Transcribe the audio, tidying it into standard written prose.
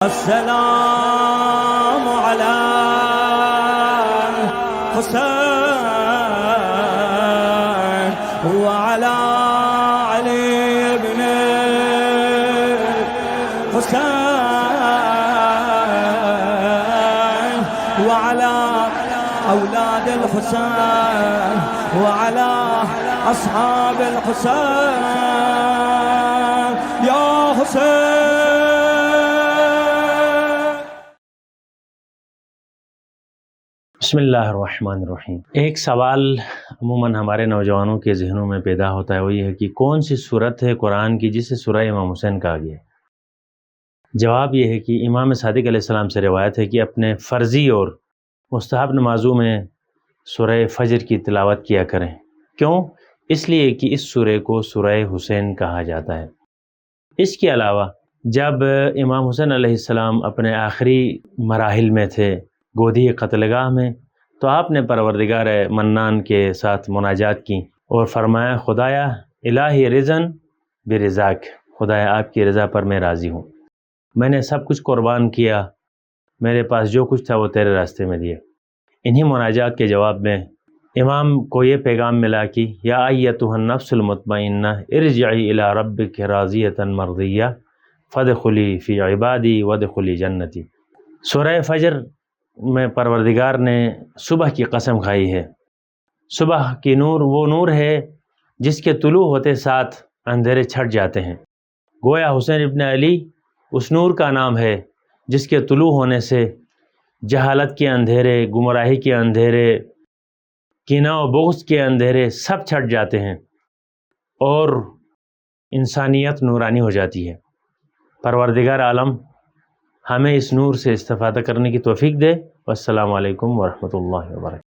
السلام على حسين وعلى علي بن حسين وعلى أولاد الحسين وعلى أصحاب الحسين يا حسين. بسم اللہ الرحمن الرحیم. ایک سوال عموماً ہمارے نوجوانوں کے ذہنوں میں پیدا ہوتا ہے، وہ یہ ہے کہ کون سی صورت ہے قرآن کی جسے سورہ امام حسین کہا گیا ہے؟ جواب یہ ہے کہ امام صادق علیہ السلام سے روایت ہے کہ اپنے فرضی اور مستحب نمازوں میں سورہ فجر کی تلاوت کیا کریں. کیوں؟ اس لیے کہ اس سورہ کو سورہ حسین کہا جاتا ہے. اس کے علاوہ جب امام حسین علیہ السلام اپنے آخری مراحل میں تھے گودی قتل گاہ میں، تو آپ نے پروردگار منان کے ساتھ مناجات کی اور فرمایا خدایا الہی رضن برضاک، خدایا آپ کی رضا پر میں راضی ہوں، میں نے سب کچھ قربان کیا، میرے پاس جو کچھ تھا وہ تیرے راستے میں دیا. انہی مناجات کے جواب میں امام کو یہ پیغام ملا کہ یا ایتھا النفس المطمئنہ ارجعی الی ربک راضیۃ مرضیہ فادخلی فی عبادی وادخلی جنتی. سورہ فجر میں پروردگار نے صبح کی قسم کھائی ہے. صبح کی نور وہ نور ہے جس کے طلوع ہوتے ساتھ اندھیرے چھٹ جاتے ہیں. گویا حسین ابن علی اس نور کا نام ہے جس کے طلوع ہونے سے جہالت کے اندھیرے، گمراہی کے اندھیرے، کینہ و بغض کے اندھیرے سب چھٹ جاتے ہیں اور انسانیت نورانی ہو جاتی ہے. پروردگار عالم ہمیں اس نور سے استفادہ کرنے کی توفیق دے. والسلام علیکم ورحمۃ اللہ وبرکاتہ.